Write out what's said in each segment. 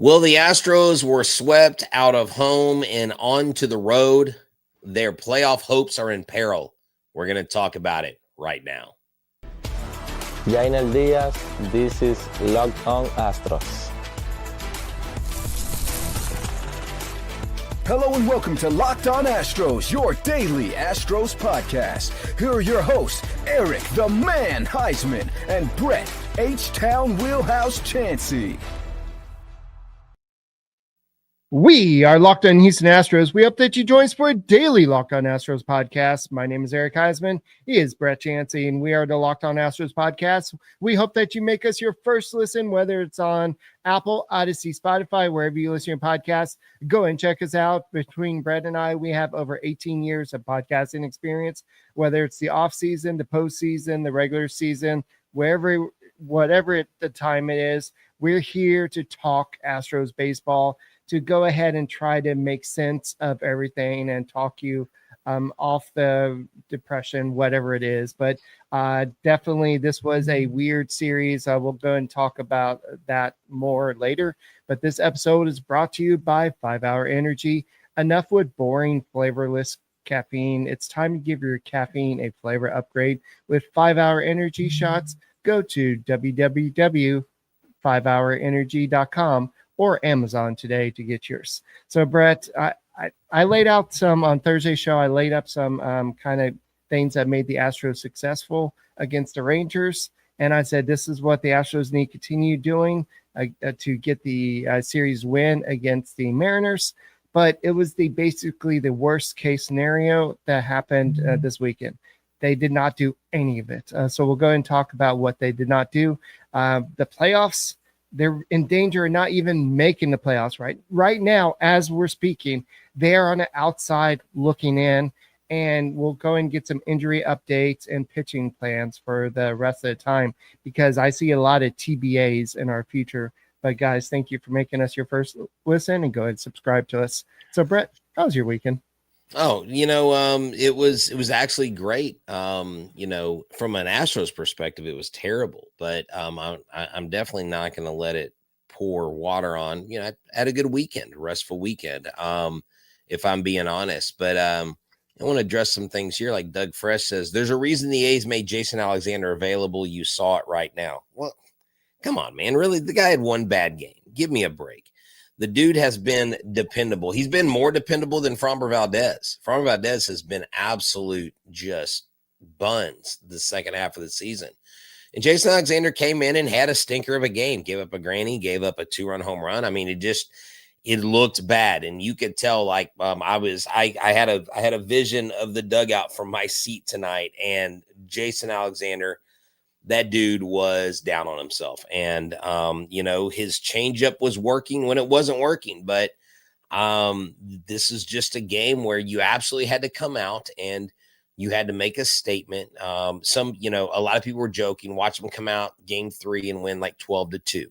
Well, the Astros were swept out of home and onto the road. Their playoff hopes are in peril. We're going to talk about it right now. Jainel Diaz, this is Locked On Astros. Hello and welcome to Locked On Astros, your daily Astros podcast. Here are your hosts, Eric the Man Huysman and Brett H-Town Wheelhouse Chancey. We are Locked On Houston Astros. We hope that you join us for a daily Locked On Astros podcast. My name is Eric Huysman. He is Brett Chancey, and we are the Locked On Astros podcast. We hope that you make us your first listen, whether it's on Apple, Odyssey, Spotify, wherever you listen to podcasts. Go and check us out. Between Brett and I, we have over 18 years of podcasting experience, whether it's the off season, the postseason, the regular season, whatever the time it is. We're here to talk Astros baseball, to go ahead and try to make sense of everything and talk you off the depression, whatever it is. But definitely this was a weird series. We'll go and talk about that more later. But this episode is brought to you by 5 Hour Energy. Enough with boring, flavorless caffeine. It's time to give your caffeine a flavor upgrade with 5 Hour Energy shots. Go to www.5hourenergy.com or Amazon today to get yours. So, Brett, I laid out some on Thursday's show. I laid up some kind of things that made the Astros successful against the Rangers. And I said, this is what the Astros need to continue doing to get the series win against the Mariners. But it was basically the worst case scenario that happened this weekend. They did not do any of it. So we'll go and talk about what they did not do. The playoffs, they're in danger of not even making the playoffs right now. As we're speaking, they are on the outside looking in, and we'll go and get some injury updates and pitching plans for the rest of the time, because I see a lot of TBAs in our future. But guys, thank you for making us your first listen, and go ahead and subscribe to us. So Brett, how was your weekend? Oh, it was actually great. From an Astros perspective, it was terrible, but I'm definitely not going to let it pour water on. I had a good weekend, restful weekend, if I'm being honest. But I want to address some things here. Like Doug Fresh says, there's a reason the A's made Jason Alexander available. You saw it right now. Well, come on, man. Really, the guy had one bad game. Give me a break. The dude has been dependable. He's been more dependable than Framber Valdez. Framber Valdez has been absolute just buns the second half of the season. And Jason Alexander came in and had a stinker of a game. Gave up a granny, gave up a 2-run home run. I mean, it looked bad. And you could tell, I had a vision of the dugout from my seat tonight, and Jason Alexander, that dude was down on himself. And, his changeup was working when it wasn't working. But this is just a game where you absolutely had to come out and you had to make a statement. A lot of people were joking, watch them come out game 3 and win like 12-2,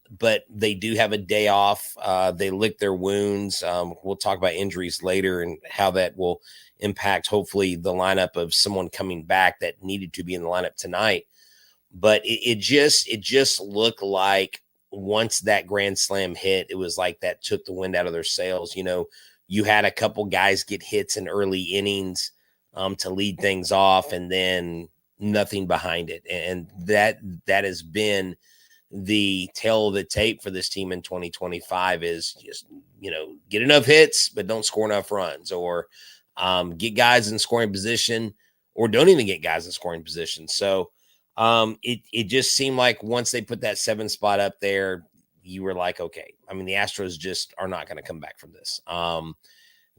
but they do have a day off. They lick their wounds. We'll talk about injuries later and how that will impact, hopefully, the lineup of someone coming back that needed to be in the lineup tonight. But it just looked like once that grand slam hit, it was like that took the wind out of their sails. You had a couple guys get hits in early innings to lead things off, and then nothing behind it. And that has been the tail of the tape for this team in 2025 is just, get enough hits, but don't score enough runs, or get guys in scoring position, or don't even get guys in scoring position. So it just seemed like once they put that 7 spot up there, you were like, okay, I mean, the Astros just are not going to come back from this.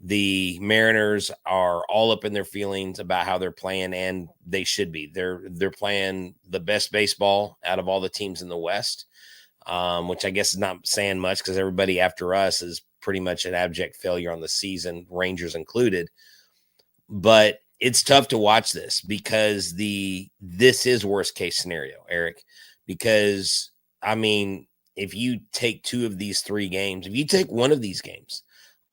The Mariners are all up in their feelings about how they're playing, and they should be. They're playing the best baseball out of all the teams in the West, which I guess is not saying much because everybody after us is pretty much an abject failure on the season, Rangers included. But it's tough to watch this because this is worst case scenario, Eric, because I mean, if you take 2 of these 3 games, if you take one of these games,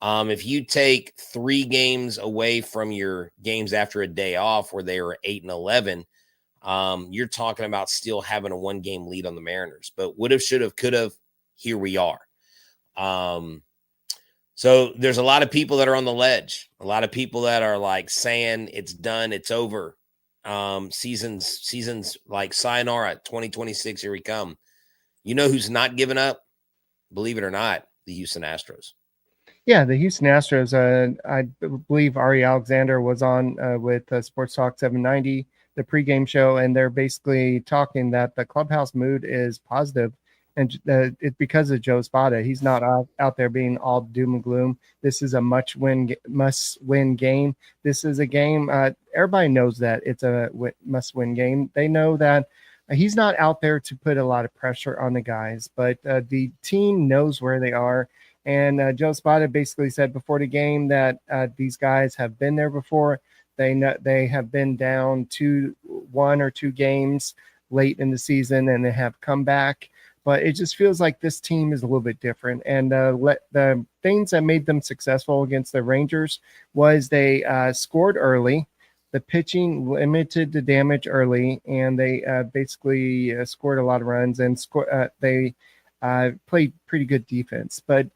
if you take 3 games away from your games after a day off where they were 8-11, you're talking about still having a 1-game lead on the Mariners. But would have, should have, could have, here we are. So there's a lot of people that are on the ledge, a lot of people that are like saying it's done, it's over. Seasons like sayonara, 2026, here we come. You know who's not giving up? Believe it or not, the Houston Astros. Yeah, the Houston Astros. I believe Ari Alexander was on with Sports Talk 790, the pregame show, and they're basically talking that the clubhouse mood is positive, and it's because of Joe Espada. He's not out there being all doom and gloom. This is a must-win game. This is a game. Everybody knows that it's a must-win game. They know that. He's not out there to put a lot of pressure on the guys, but the team knows where they are. And Joe Espada basically said before the game that these guys have been there before. They have been down 1 or 2 games late in the season, and they have come back. But it just feels like this team is a little bit different. And the things that made them successful against the Rangers was they scored early. The pitching limited the damage early, and they basically scored a lot of runs, and they played pretty good defense. But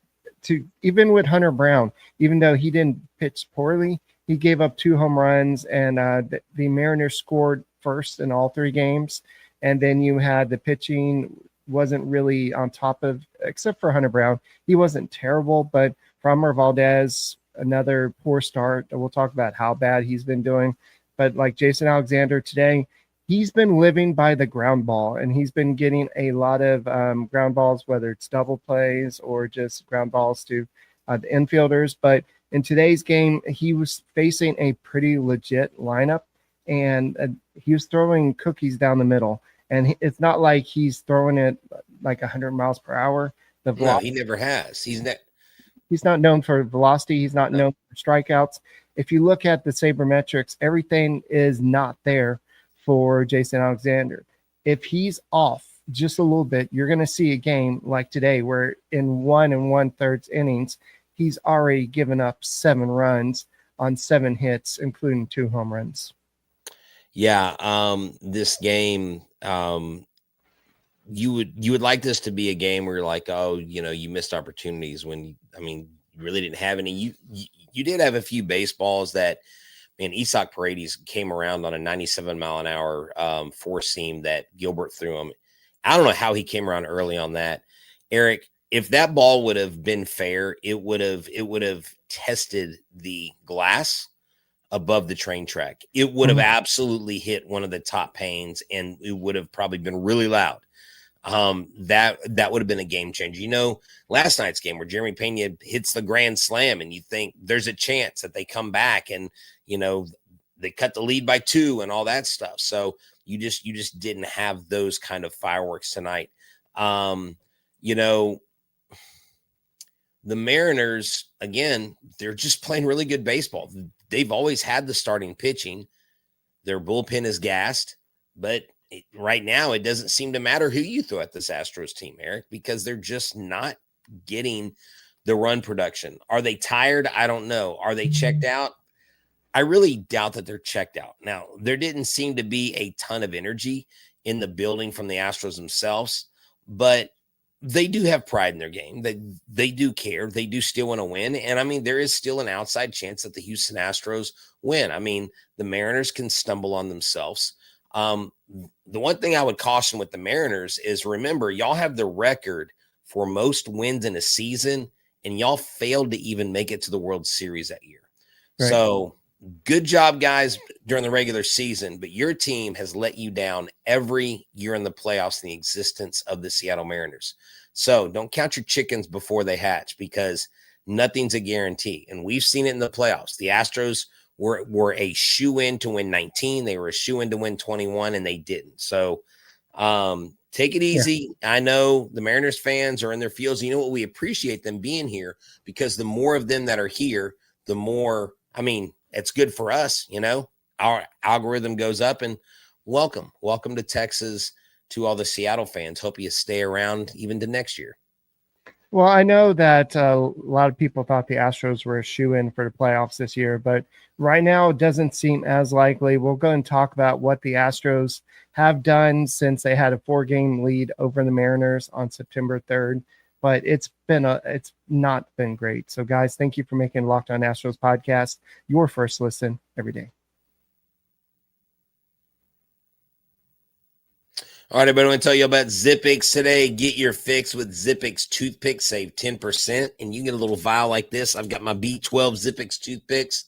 even with Hunter Brown, even though he didn't pitch poorly, he gave up 2 home runs, and the Mariners scored first in all 3 games. And then you had the pitching wasn't really on top of, except for Hunter Brown. He wasn't terrible, but Framber Valdez, another poor start. We'll talk about how bad he's been doing. But like Jason Alexander today, he's been living by the ground ball, and he's been getting a lot of ground balls, whether it's double plays or just ground balls to the infielders. But in today's game, he was facing a pretty legit lineup, and he was throwing cookies down the middle. And it's not like he's throwing it like 100 miles per hour. No, he never has. He's not known for velocity. He's not known for strikeouts. If you look at the sabermetrics, everything is not there for Jason Alexander. If he's off just a little bit, you're going to see a game like today where in 1 1/3 innings, he's already given up 7 runs on 7 hits, including 2 home runs. Yeah, this game, you would like this to be a game where you're like, oh, you missed opportunities when you really didn't have any. You did have a few baseballs that, man, Isaac Paredes came around on a 97-mile-an-hour 4-seam that Gilbert threw him. I don't know how he came around early on that. Eric, if that ball would have been fair, it would have tested the glass above the train track. It would have absolutely hit one of the top panes, and it would have probably been really loud. That would have been a game changer. Last night's game where Jeremy Pena hits the grand slam, and you think there's a chance that they come back and, they cut the lead by 2 and all that stuff. So you just didn't have those kind of fireworks tonight. The Mariners, again, they're just playing really good baseball. They've always had the starting pitching. Their bullpen is gassed, but right now it doesn't seem to matter who you throw at this Astros team, Eric, because they're just not getting the run production. Are they tired? I don't know. Are they checked out? I really doubt that they're checked out. Now, there didn't seem to be a ton of energy in the building from the Astros themselves, but they do have pride in their game. They do care. They do still want to win. And there is still an outside chance that the Houston Astros win. The Mariners can stumble on themselves. The one thing I would caution with the Mariners is, remember, y'all have the record for most wins in a season, and y'all failed to even make it to the World Series that year. Right. So good job, guys, during the regular season, but your team has let you down every year in the playoffs in the existence of the Seattle Mariners. So don't count your chickens before they hatch, because nothing's a guarantee. And we've seen it in the playoffs. The Astros were a shoe-in to win 19. They were a shoe-in to win 21, and they didn't. So take it easy. Yeah. I know the Mariners fans are in their fields. You know what? We appreciate them being here, because the more of them that are here, the more, it's good for us. Our algorithm goes up, and welcome to Texas, to all the Seattle fans. Hope you stay around even to next year. Well, I know that a lot of people thought the Astros were a shoe-in for the playoffs this year, but right now it doesn't seem as likely. We'll go and talk about what the Astros have done since they had a 4-game lead over the Mariners on September 3rd. but it's not been great. So guys, thank you for making Locked On Astros podcast your first listen every day. All right, everybody, I want to tell you about Zippix today. Get your fix with Zippix toothpicks. Save 10%, and you can get a little vial like this. I've got my B12 Zippix toothpicks.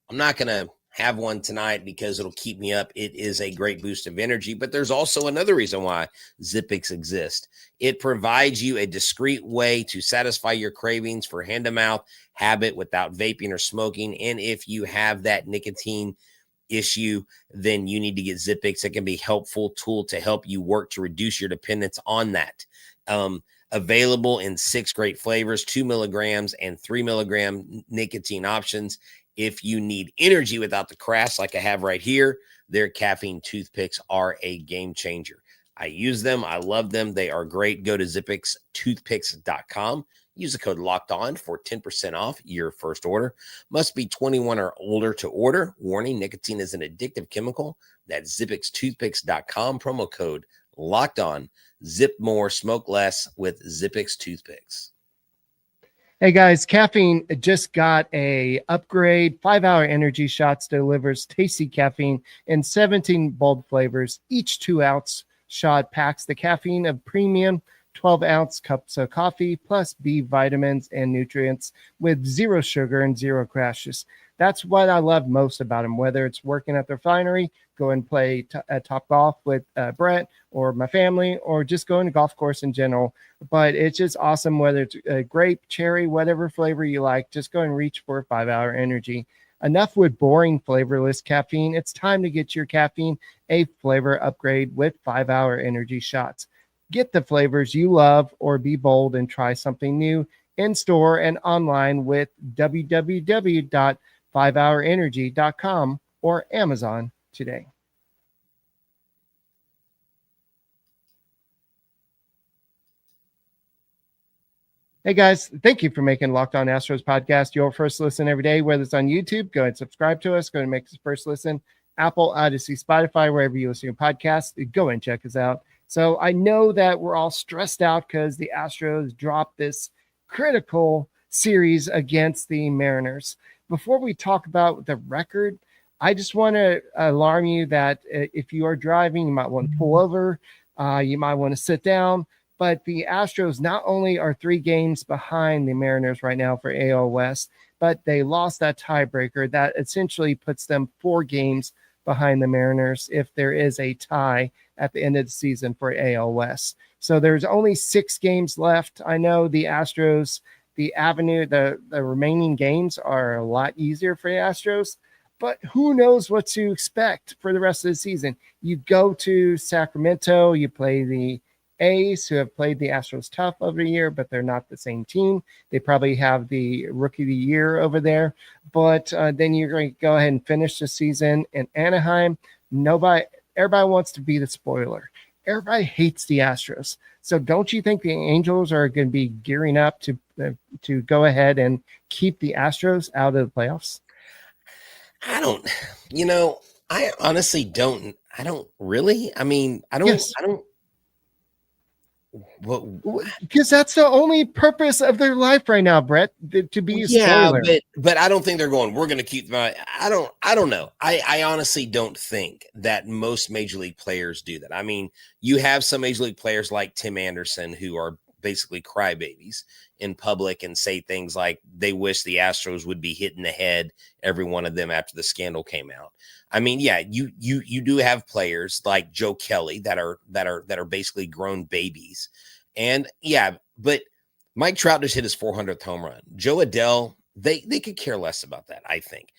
I'm not going to have one tonight because it'll keep me up. It is a great boost of energy, but there's also another reason why Zippix exists. It provides you a discreet way to satisfy your cravings for hand-to-mouth habit without vaping or smoking, and if you have that nicotine issue, then you need to get Zippix. It can be a helpful tool to help you work to reduce your dependence on that. Available in 6 great flavors, 2 milligrams and 3 milligram nicotine options. If you need energy without the crash like I have right here, their caffeine toothpicks are a game changer. I use them. I love them. They are great. Go to zippixtoothpicks.com. Use the code Locked On for 10% off your first order. Must be 21 or older to order. Warning, nicotine is an addictive chemical. That's zippixtoothpicks.com. Promo code Locked On. Zip more, smoke less with Zippix toothpicks. Hey guys, caffeine just got a upgrade. 5-hour energy shots delivers tasty caffeine in 17 bold flavors. Each 2-ounce shot packs the caffeine of premium 12-ounce cups of coffee plus B vitamins and nutrients with 0 sugar and 0 crashes. That's what I love most about them. Whether it's working at the refinery, go and play Top Golf with Brett or my family, or just going to golf course in general. But it's just awesome. Whether it's grape, cherry, whatever flavor you like, just go and reach for 5-hour energy. Enough with boring, flavorless caffeine. It's time to get your caffeine a flavor upgrade with 5-hour energy shots. Get the flavors you love or be bold and try something new in store and online with www.5hourenergy.com or Amazon today. Hey guys, thank you for making Locked On Astros podcast your first listen every day. Whether it's on YouTube, go and subscribe to us. Go and make us first listen. Apple, Odyssey, Spotify, wherever you listen to podcasts, go and check us out. So I know that we're all stressed out because the Astros dropped this critical series against the Mariners. Before we talk about the record, I just want to alarm you that if you are driving, you might want to pull over. You might want to sit down. But the Astros not only are 3 games behind the Mariners right now for AL West, but they lost that tiebreaker. That essentially puts them 4 games behind the Mariners if there is a tie at the end of the season for AL West. So there's only 6 games left. I know the Astros, the remaining games are a lot easier for the Astros, but who knows what to expect for the rest of the season. You go to Sacramento, you play the A's, who have played the Astros tough over the year, but they're not the same team. They probably have the rookie of the year over there. But then you're going to go ahead and finish the season in Anaheim. Everybody wants to be the spoiler. Everybody hates the Astros. So don't you think the Angels are going to be gearing up to go ahead and keep the Astros out of the playoffs? I honestly don't. I don't really. I mean, I don't. Yes. I don't. Because that's the only purpose of their life right now, Brett, to be a spoiler. But I don't think they're going, we're going to keep them. I don't know. I honestly don't think that most major league players do that. I mean, you have some major league players like Tim Anderson who are basically crybabies in public and say things like they wish the Astros would be hit in the head, every one of them, after the scandal came out. I mean, yeah, you do have players like Joe Kelly that are basically grown babies. And yeah, but Mike Trout just hit his 400th home run. Joe Adele, they could care less about that. I think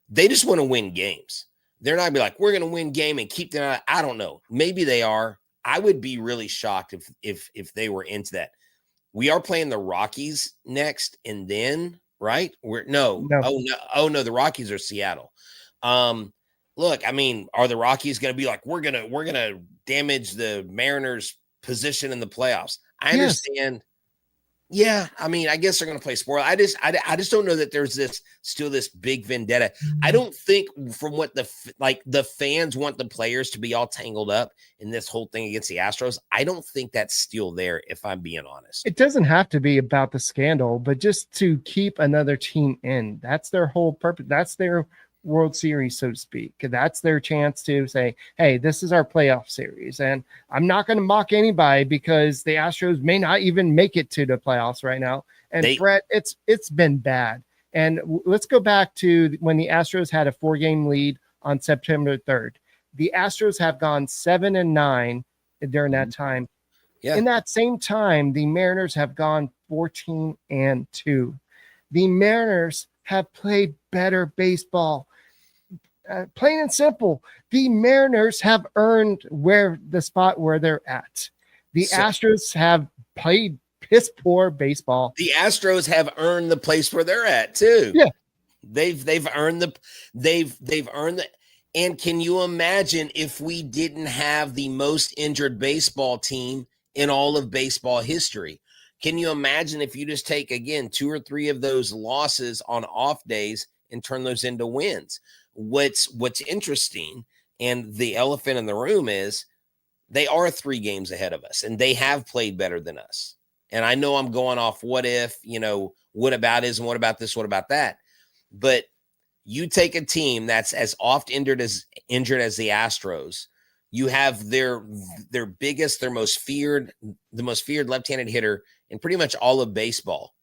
they just want to win games. They're not be like, we're going to win game and keep them out. I don't know. Maybe they are. I would be really shocked if they were into that. We are playing the Rockies next, and then right? No. Oh no, the Rockies are Seattle. Look, I mean, are the Rockies going to be like, we're gonna damage the Mariners' position in the playoffs? I understand. Yeah, I mean, I guess they're going to play spoiler. I just don't know that there's this big vendetta. I don't think from what the fans want the players to be all tangled up in this whole thing against the Astros. I don't think that's still there, if I'm being honest. It doesn't have to be about the scandal, but just to keep another team in. That's their whole purpose. That's their World Series, so to speak. That's their chance to say, hey, this is our playoff series. And I'm not going to mock anybody because the Astros may not even make it to the playoffs right now. And Brett, it's been bad. And let's go back to when the Astros had a 4-game lead on September 3rd. The Astros have gone 7-9 during that time. Yeah. In that same time, the Mariners have gone 14-2. The Mariners have played better baseball. Plain and simple, the Mariners have earned the spot where they're at. The Astros have played piss poor baseball. The Astros have earned the place where they're at too. Yeah, they've earned the. And can you imagine if we didn't have the most injured baseball team in all of baseball history? Can you imagine if you just take, again, 2 or 3 of those losses on off days and turn those into wins? What's interesting, and the elephant in the room, is they are 3 games ahead of us, and they have played better than us. And I know I'm going off what if, what about is and what about this, what about that? But you take a team that's as oft injured as the Astros. You have their biggest, the most feared left-handed hitter in pretty much all of baseball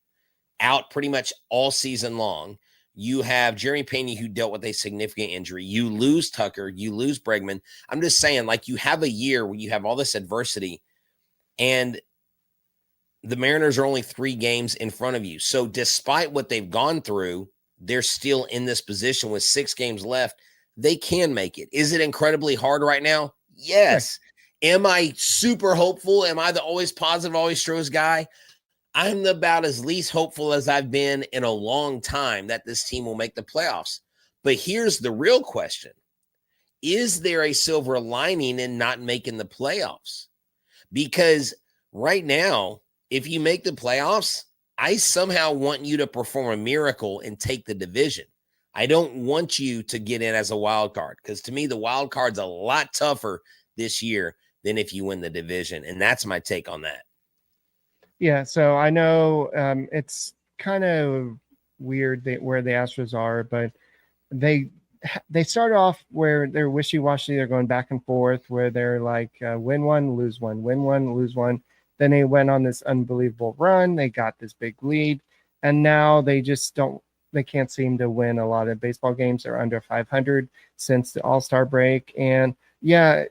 out pretty much all season long. You have Jeremy Pena, who dealt with a significant injury. You lose Tucker. You lose Bregman. I'm just saying, you have a year where you have all this adversity, and the Mariners are only 3 games in front of you. So despite what they've gone through, they're still in this position with 6 games left. They can make it. Is it incredibly hard right now? Yes. Right. Am I super hopeful? Am I the always positive, always Astros guy? I'm about as least hopeful as I've been in a long time that this team will make the playoffs. But here's the real question. Is there a silver lining in not making the playoffs? Because right now, if you make the playoffs, I somehow want you to perform a miracle and take the division. I don't want you to get in as a wild card, because to me, the wild card's a lot tougher this year than if you win the division. And that's my take on that. Yeah, so I know it's kind of weird where the Astros are, but they start off where they're wishy-washy. They're going back and forth, where they're like win one, lose one, win one, lose one. Then they went on this unbelievable run. They got this big lead, and now they can't seem to win a lot of baseball games. They're under 500 since the All-Star break. And yeah,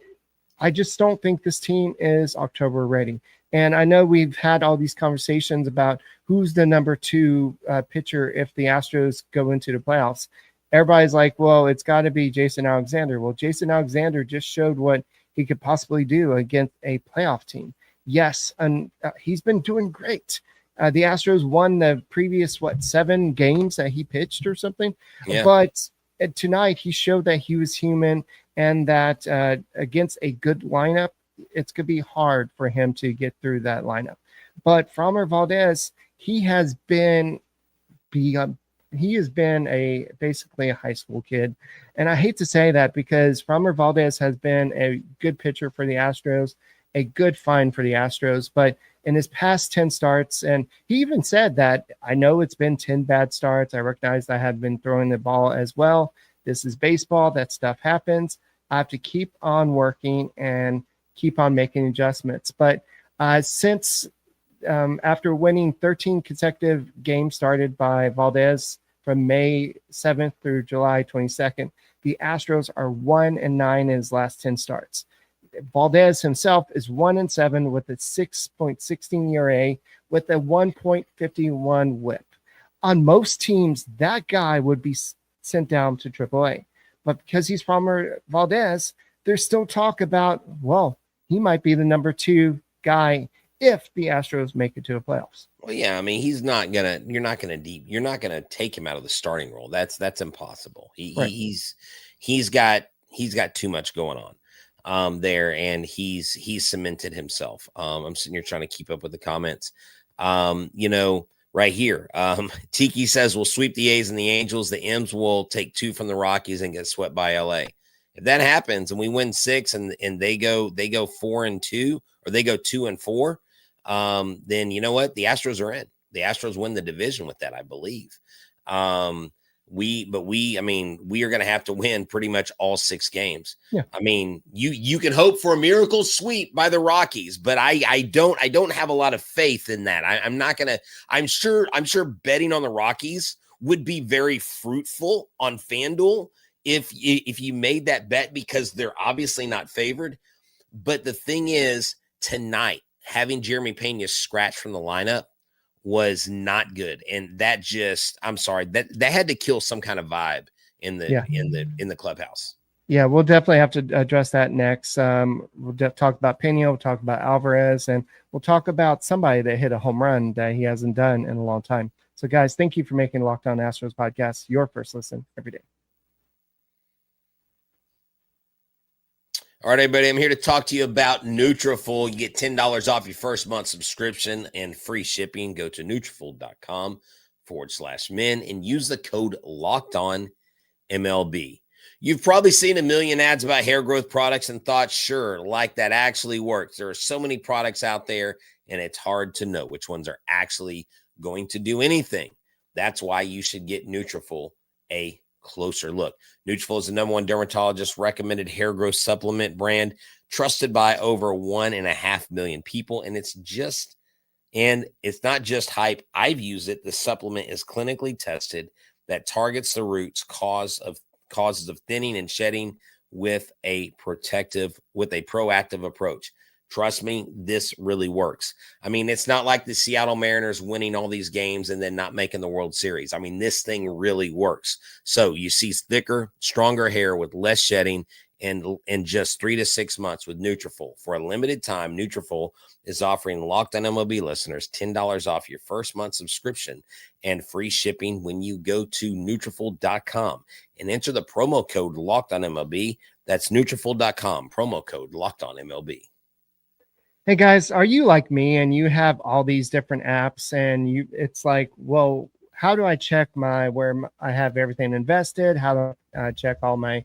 I just don't think this team is October ready. And I know we've had all these conversations about who's the number 2 pitcher if the Astros go into the playoffs. Everybody's like, well, it's got to be Jason Alexander. Well, Jason Alexander just showed what he could possibly do against a playoff team. Yes, and he's been doing great. The Astros won the previous, 7 games that he pitched or something. Yeah. But tonight he showed that he was human, and that against a good lineup, it's going to be hard for him to get through that lineup. But Framber Valdez, he has been basically a high school kid. And I hate to say that, because Framber Valdez has been a good pitcher for the Astros, a good find for the Astros. But in his past 10 starts, and he even said that, I know it's been 10 bad starts. I recognize I had been throwing the ball as well. This is baseball. That stuff happens. I have to keep on working and keep on making adjustments. But since after winning 13 consecutive games started by Valdez from May 7th through July 22nd, the Astros are 1-9 in his last 10 starts. Valdez himself is 1-7 with a 6.16 ERA with a 1.51 WHIP. On most teams, that guy would be sent down to AAA. But because he's Framber Valdez, there's still talk about, well, he might be the number 2 guy if the Astros make it to the playoffs. Well, yeah, I mean, you're not gonna take him out of the starting role. That's impossible. He's got too much going on there, and he's cemented himself. I'm sitting here trying to keep up with the comments. Right here. Tiki says we'll sweep the A's and the Angels. The M's will take 2 from the Rockies and get swept by LA. If that happens and we win 6 and they go 4-2 or they go 2-4, then you know what? The Astros are in. The Astros win the division with that, I believe. We are going to have to win pretty much all 6 games. Yeah. I mean, you can hope for a miracle sweep by the Rockies, but I don't have a lot of faith in that. I'm sure betting on the Rockies would be very fruitful on FanDuel if you made that bet, because they're obviously not favored. But the thing is, tonight, having Jeremy Pena scratched from the lineup was not good. And that just, I'm sorry, that had to kill some kind of vibe in the clubhouse. Yeah, we'll definitely have to address that next. We'll talk about Pena, we'll talk about Alvarez, and we'll talk about somebody that hit a home run that he hasn't done in a long time. So guys, thank you for making Locked On Astros podcast your first listen every day. All right, everybody, I'm here to talk to you about Nutrafol. You get $10 off your first month subscription and free shipping. Go to Nutrafol.com/men and use the code LOCKEDONMLB. You've probably seen a million ads about hair growth products and thought, sure, like that actually works. There are so many products out there, and it's hard to know which ones are actually going to do anything. That's why you should get Nutrafol a closer look. Nutrafol is the #1 dermatologist recommended hair growth supplement brand, trusted by over 1.5 million people. And it's not just hype. I've used it. The supplement is clinically tested that targets the roots causes of thinning and shedding with a proactive approach. Trust me, this really works. I mean, it's not like the Seattle Mariners winning all these games and then not making the World Series. I mean, this thing really works. So you see thicker, stronger hair with less shedding in just 3 to 6 months with Nutrafol. For a limited time, Nutrafol is offering Locked On MLB listeners $10 off your first month subscription and free shipping when you go to Nutrafol.com and enter the promo code Locked On MLB. That's Nutrafol.com, promo code Locked On MLB. Hey guys, are you like me and you have all these different apps and it's like, well, how do I check where I have everything invested? How do I check all my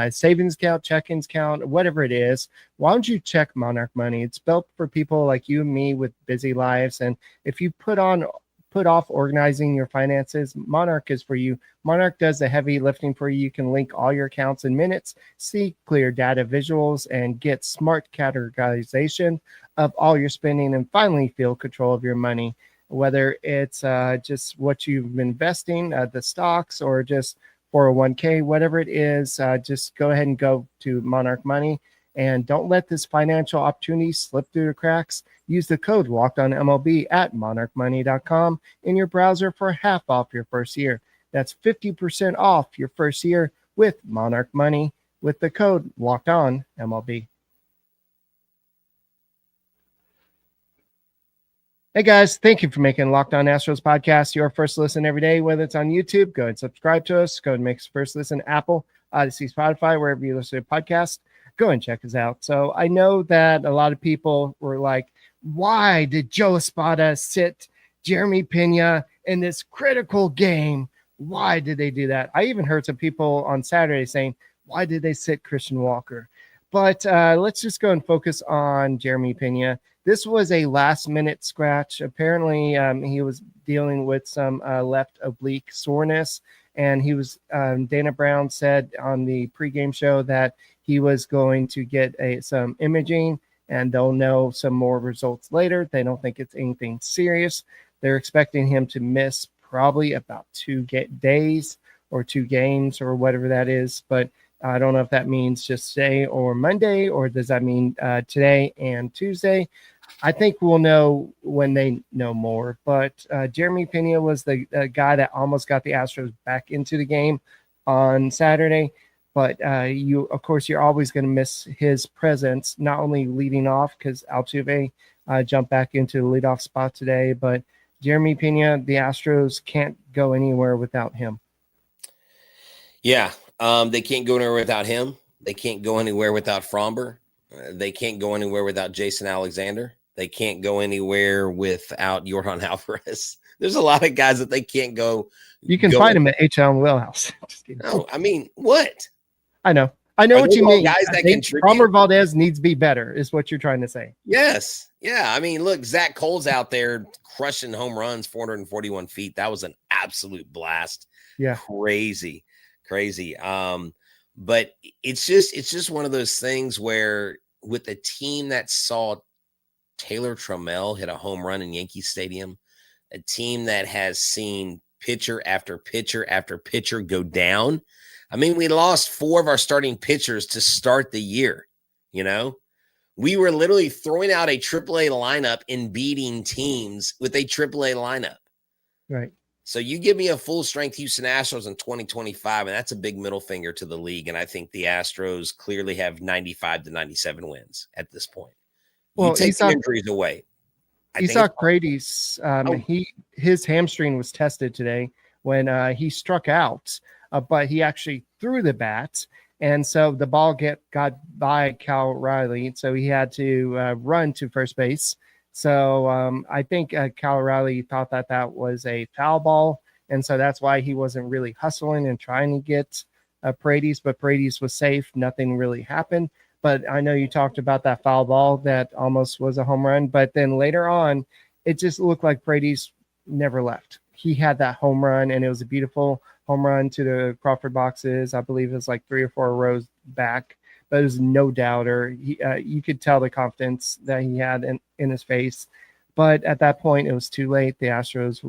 savings account, check-ins account, whatever it is? Why don't you check Monarch Money? It's built for people like you and me with busy lives. And if you put off organizing your finances, Monarch is for you. Monarch does the heavy lifting for you. You can link all your accounts in minutes, see clear data visuals, and get smart categorization of all your spending, and finally feel control of your money. Whether it's just what you've been investing, the stocks, or just 401k, whatever it is, just go ahead and go to Monarch Money. And don't let this financial opportunity slip through the cracks. Use the code LOCKEDONMLB at monarchmoney.com in your browser for half off your first year. That's 50% off your first year with Monarch Money with the code LOCKEDONMLB. Hey guys, thank you for making Locked On Astros podcast your first listen every day. Whether it's on YouTube, go and subscribe to us. Go and make us first listen Apple, Odyssey, Spotify, wherever you listen to podcasts. Go and check us out. So I know that a lot of people were like, why did Joe Espada sit Jeremy Pena in this critical game? Why did they do that? I even heard some people on Saturday saying, why did they sit Christian Walker? But let's just go and focus on Jeremy Pena. This was a last-minute scratch. Apparently, he was dealing with some left oblique soreness, and he was Dana Brown said on the pregame show that he was going to get some imaging, and they'll know some more results later. They don't think it's anything serious. They're expecting him to miss probably about 2 days or 2 games or whatever that is, but I don't know if that means just today or Monday, or does that mean today and Tuesday? I think we'll know when they know more. But Jeremy Pena was the guy that almost got the Astros back into the game on Saturday. But you're always going to miss his presence, not only leading off because Altuve jumped back into the leadoff spot today, but Jeremy Pena, the Astros can't go anywhere without him. Yeah. They can't go anywhere without him. They can't go anywhere without Framber. They can't go anywhere without Jason Alexander. They can't go anywhere without Yordan Alvarez. There's a lot of guys that they can't go. You can find him at H-Town Wheelhouse. No, I mean, what? I know what you mean. Guys that contribute. Framber Valdez needs to be better, is what you're trying to say. Yes. Yeah. I mean, look, Zach Cole's out there crushing home runs, 441 feet. That was an absolute blast. Yeah. Crazy. But it's just one of those things where with the team that saw Taylor Trammell hit a home run in Yankee Stadium, a team that has seen pitcher after pitcher after pitcher go down. I mean, we lost 4 of our starting pitchers to start the year. You know, we were literally throwing out a AAA lineup and beating teams with a AAA lineup. Right. So you give me a full strength Houston Astros in 2025, and that's a big middle finger to the league. And I think the Astros clearly have 95 to 97 wins at this point. Well, you take the injuries away. Isaac Brady's his hamstring was tested today when he struck out, but he actually threw the bat, and so the ball got by Cal Riley, so he had to run to first base. So I think Cal Riley thought that was a foul ball, and so that's why he wasn't really hustling and trying to get Paredes, but Paredes was safe. Nothing really happened. But I know you talked about that foul ball that almost was a home run, but then later on, it just looked like Paredes never left. He had that home run, and it was a beautiful home run to the Crawford boxes. I believe it was like 3 or 4 rows back, but it was no doubter. You could tell the confidence that he had in his face. But at that point, it was too late. The Astros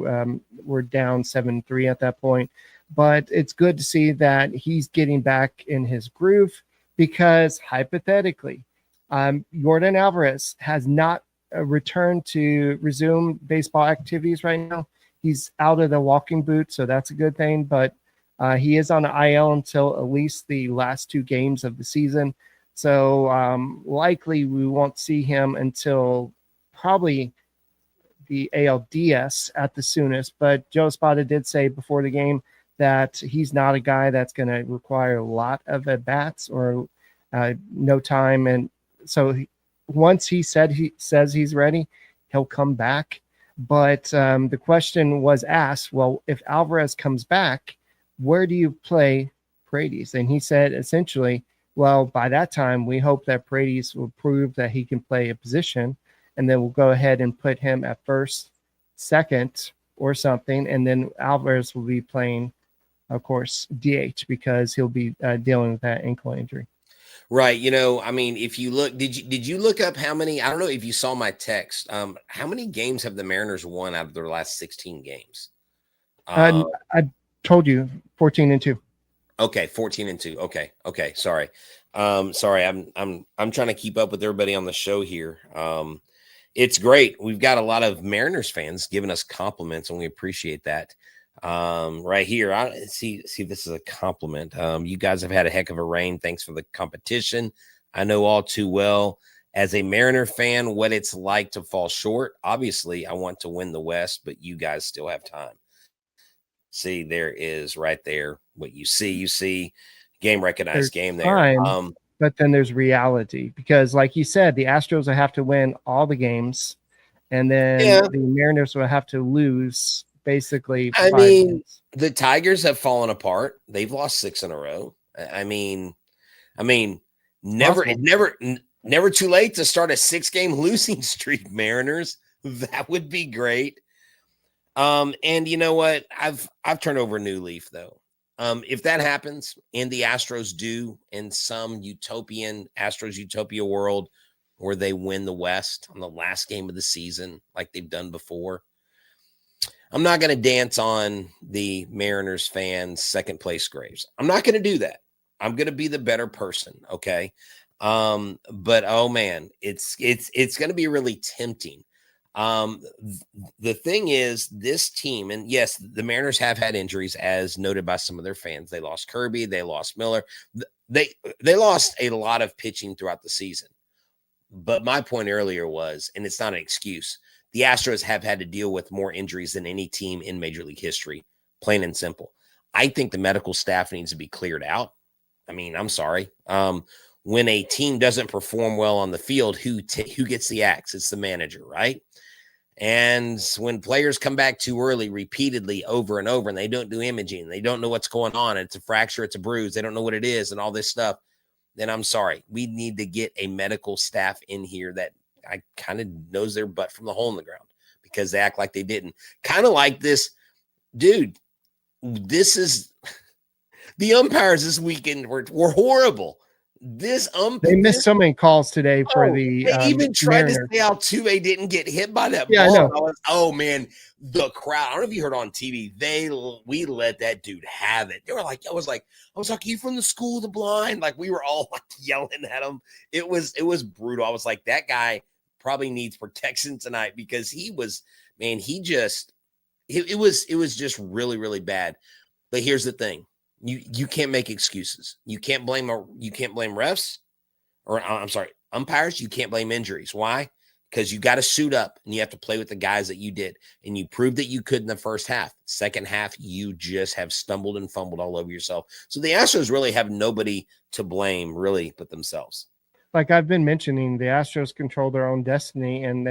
were down 7-3 at that point. But it's good to see that he's getting back in his groove, because hypothetically, Yordan Alvarez has not returned to resume baseball activities right now. He's out of the walking boot, so that's a good thing. But he is on the IL until at least the last 2 games of the season. So likely we won't see him until probably the ALDS at the soonest. But Joe Espada did say before the game that he's not a guy that's going to require a lot of at-bats or no time. And so once he says he's ready, he'll come back. But the question was asked, well, if Alvarez comes back, where do you play Paredes? And he said essentially, well, by that time, we hope that Paredes will prove that he can play a position, and then we'll go ahead and put him at first, second, or something. And then Alvarez will be playing, of course, DH, because he'll be dealing with that ankle injury. Right. You know, I mean, if you look, did you look up how many, I don't know if you saw my text, how many games have the Mariners won out of their last 16 games? I told you 14-2. Okay. 14-2. Okay. Sorry. Sorry. I'm trying to keep up with everybody on the show here. It's great. We've got a lot of Mariners fans giving us compliments, and we appreciate that. Right here, I see if this is a compliment. You guys have had a heck of a reign. Thanks for the competition. I know all too well as a Mariner fan what it's like to fall short. Obviously, I want to win the West, but you guys still have time. See, there is right there what you see game recognized. There's game there. Time, but then there's reality, because like you said, the Astros will have to win all the games, and then the Mariners will have to lose basically. I mean, games. The Tigers have fallen apart. They've lost 6 in a row. I mean, never too late to start a 6-game losing streak, Mariners. That would be great. And you know what? I've turned over a new leaf though. If that happens and the Astros do in some Astros utopia world where they win the West on the last game of the season, like they've done before, I'm not going to dance on the Mariners fans' second place graves. I'm not going to do that. I'm going to be the better person. Okay. But oh man, it's going to be really tempting. The thing is, this team, and yes, the Mariners have had injuries as noted by some of their fans. They lost Kirby, they lost Miller. They lost a lot of pitching throughout the season. But my point earlier was, and it's not an excuse, the Astros have had to deal with more injuries than any team in Major League history, plain and simple. I think the medical staff needs to be cleared out. I mean, I'm sorry. when a team doesn't perform well on the field, who gets the axe? It's the manager, right? And when players come back too early repeatedly over and over, and they don't do imaging, they don't know what's going on, it's a fracture, it's a bruise, they don't know what it is and all this stuff, then I'm sorry. We need to get a medical staff in here that I kind of knows their butt from the hole in the ground, because they act like they didn't. Kind of like this, dude, this is the umpires this weekend were horrible. They missed so many calls today for the they even tried Mariners. to say Altuve didn't get hit by that Yeah, ball. I know. Oh man, the crowd. I don't know if you heard on TV. We let that dude have it. They were like, I was like, you from the school of the blind? Like, we were all like yelling at him. It was brutal. I was like, that guy probably needs protection tonight, because he was, man, it was just really, really bad. But here's the thing. You can't make excuses. You can't blame refs, or I'm sorry, umpires. You can't blame injuries. Why? Because you got to suit up and you have to play with the guys that you did, and you proved that you could in the first half. Second half, you just have stumbled and fumbled all over yourself. So the Astros really have nobody to blame, really, but themselves. Like I've been mentioning, the Astros control their own destiny, and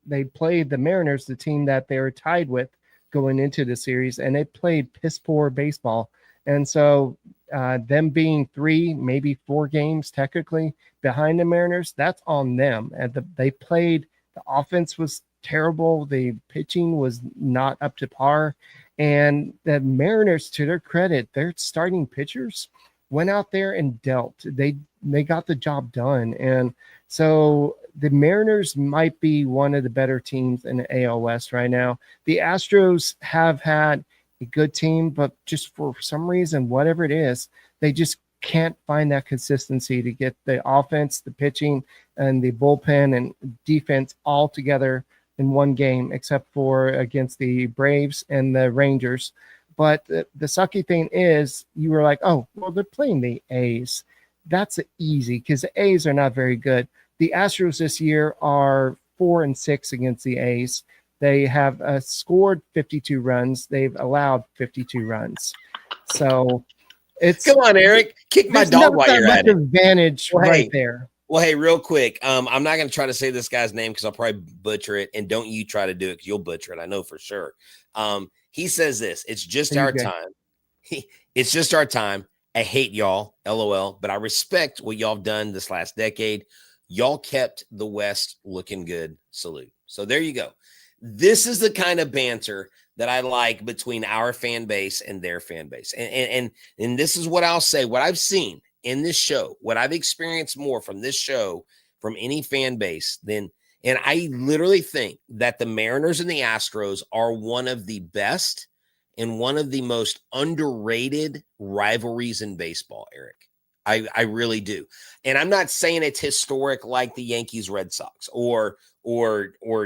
they played the Mariners, the team that they were tied with going into the series, and they played piss poor baseball. And so them being 3, maybe 4 games technically behind the Mariners, that's on them. And they played, the offense was terrible. The pitching was not up to par. And the Mariners, to their credit, their starting pitchers went out there and dealt. They got the job done. And so the Mariners might be one of the better teams in the AL West right now. The Astros have had a good team, but just for some reason, whatever it is, they just can't find that consistency to get the offense, the pitching, and the bullpen and defense all together in one game, except for against the Braves and the Rangers. But the sucky thing is, you were like, oh, well, they're playing the A's. That's easy, because the A's are not very good. The Astros this year are 4-6 against the A's. They have scored 52 runs. They've allowed 52 runs. So it's, come on, Eric, kick my dog while you're at it. Advantage right there. Well, hey, real quick, I'm not going to try to say this guy's name because I'll probably butcher it, and don't you try to do it because you'll butcher it. I know for sure. He says this: "It's just our time. It's just our time. I hate y'all, LOL, but I respect what y'all have done this last decade. Y'all kept the West looking good. Salute." So there you go. This is the kind of banter that I like between our fan base and their fan base. And this is what I'll say, what I've seen in this show, what I've experienced more from this show, from any fan base than, and I literally think that the Mariners and the Astros are one of the best and one of the most underrated rivalries in baseball, Eric. I really do. And I'm not saying it's historic like the Yankees, Red Sox, or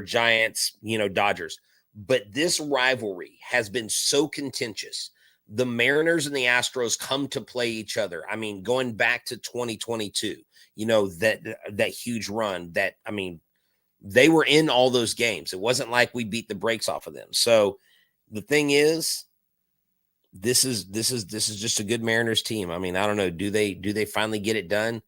Giants, Dodgers, but this rivalry has been so contentious. The Mariners and the Astros come to play each other. I mean, going back to 2022, that huge run that, I mean, they were in all those games. It wasn't like we beat the brakes off of them. So the thing is, this is just a good Mariners team. I mean, I don't know. Do they finally get it done?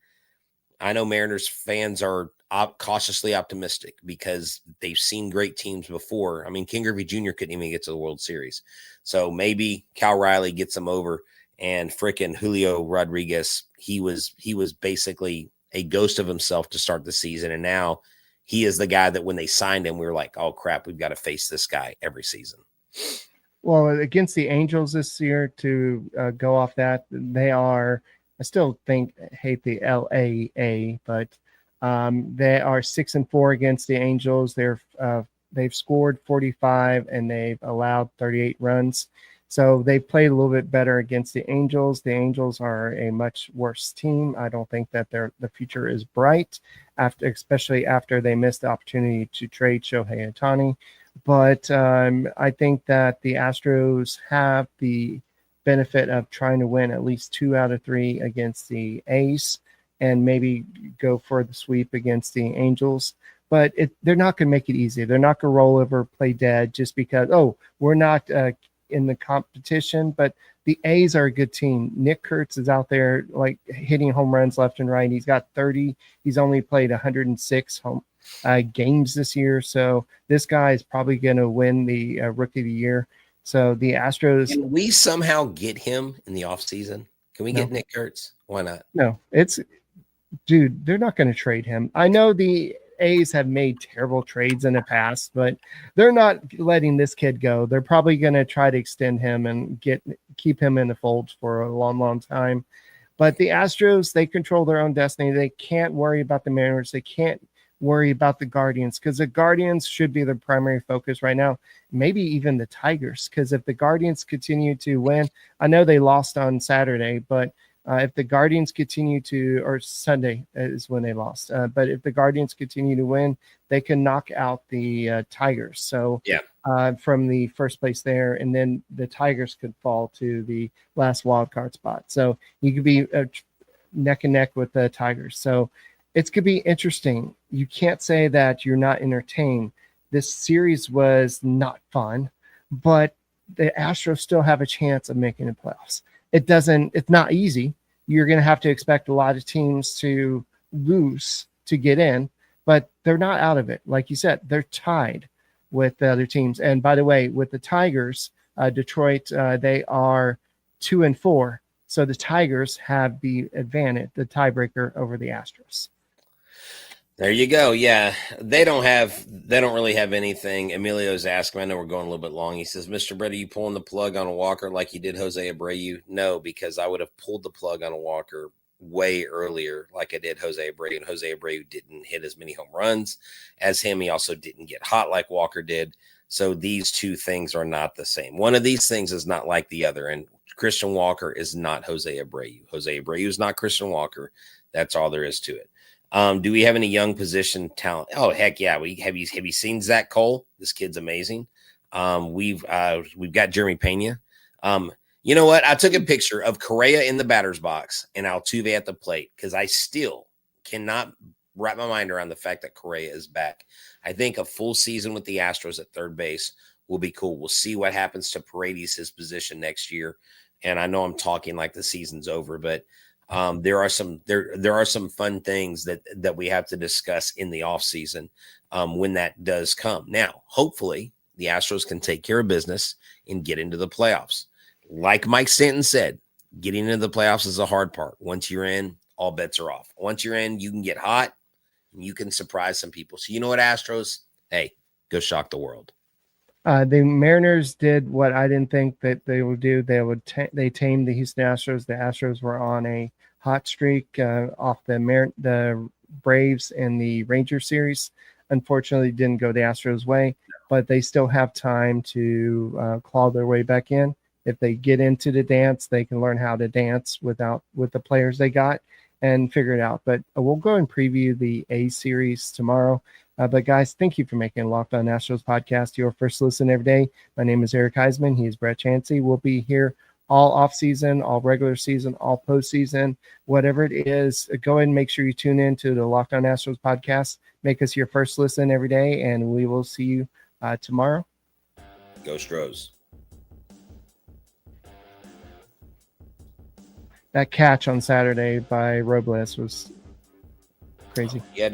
I know Mariners fans are cautiously optimistic because they've seen great teams before. I mean, King Griffey Jr. couldn't even get to the World Series. So maybe Cal Riley gets them over, and frickin' Julio Rodriguez, he was basically a ghost of himself to start the season. And now he is the guy that when they signed him, we were like, oh crap, we've got to face this guy every season. Well, against the Angels this year, to go off that, they are, I still hate the LAA, but they are 6-4 against the Angels. They've scored 45 and they've allowed 38 runs. So they played a little bit better against the Angels. The Angels are a much worse team. I don't think that the future is bright, especially after they missed the opportunity to trade Shohei Ohtani. But I think that the Astros have the benefit of trying to win at least 2 out of 3 against the A's and maybe go for the sweep against the Angels. But they're not going to make it easy. They're not going to roll over, play dead just because, we're not in the competition. But the A's are a good team. Nick Kurtz is out there like hitting home runs left and right. He's got 30. He's only played 106 games this year. So this guy is probably going to win the Rookie of the Year. So the Astros. Can we somehow get him in the offseason? Can we get Nick Kurtz? Why not? No, dude, they're not going to trade him. I know the A's have made terrible trades in the past, but they're not letting this kid go. They're probably going to try to extend him and keep him in the fold for a long, long time. But the Astros, they control their own destiny. They can't worry about the Mariners. They can't worry about the Guardians, because the Guardians should be their primary focus right now. Maybe even the Tigers, because if the Guardians continue to win, I know they lost on Saturday, but if the Guardians continue to, or Sunday is when they lost, but if the Guardians continue to win, they can knock out the Tigers. So from the first place there, and then the Tigers could fall to the last wild card spot. So you could be neck and neck with the Tigers. So it's going to be interesting. You can't say that you're not entertained. This series was not fun, but the Astros still have a chance of making the playoffs. It's not easy. You're going to have to expect a lot of teams to lose to get in, but they're not out of it. Like you said, they're tied with the other teams. And by the way, with the Tigers, Detroit, they are 2-4. So the Tigers have the advantage, the tiebreaker over the Astros. There you go. Yeah, they don't really have anything. Emilio's asking, I know we're going a little bit long. He says, Mr. Brett, are you pulling the plug on a Walker like you did Jose Abreu? No, because I would have pulled the plug on a Walker way earlier like I did Jose Abreu. And Jose Abreu didn't hit as many home runs as him. He also didn't get hot like Walker did. So these two things are not the same. One of these things is not like the other. And Christian Walker is not Jose Abreu. Jose Abreu is not Christian Walker. That's all there is to it. Do we have any young position talent? Oh, heck yeah. Have you seen Zach Cole? This kid's amazing. We've got Jeremy Pena. You know what? I took a picture of Correa in the batter's box and Altuve at the plate because I still cannot wrap my mind around the fact that Correa is back. I think a full season with the Astros at third base will be cool. We'll see what happens to Paredes, his position next year. And I know I'm talking like the season's over, but there are some fun things that we have to discuss in the offseason when that does come. Now, hopefully, the Astros can take care of business and get into the playoffs. Like Mike Stanton said, getting into the playoffs is the hard part. Once you're in, all bets are off. Once you're in, you can get hot and you can surprise some people. So you know what, Astros? Hey, go shock the world. The Mariners did what I didn't think that they would do. They tamed the Houston Astros. The Astros were on a hot streak off the Braves and the Rangers series. Unfortunately, it didn't go the Astros' way, but they still have time to claw their way back in. If they get into the dance, they can learn how to dance with the players they got and figure it out. But we'll go and preview the A series tomorrow. But guys, thank you for making Locked On Astros podcast your first listen every day. My name is Eric Huysman. He is Brett Chancey. We'll be here all off season, all regular season, all postseason, whatever it is. Go ahead and make sure you tune in to the Locked On Astros podcast. Make us your first listen every day, and we will see you tomorrow. Go Stros. That catch on Saturday by Robles was crazy. Yeah,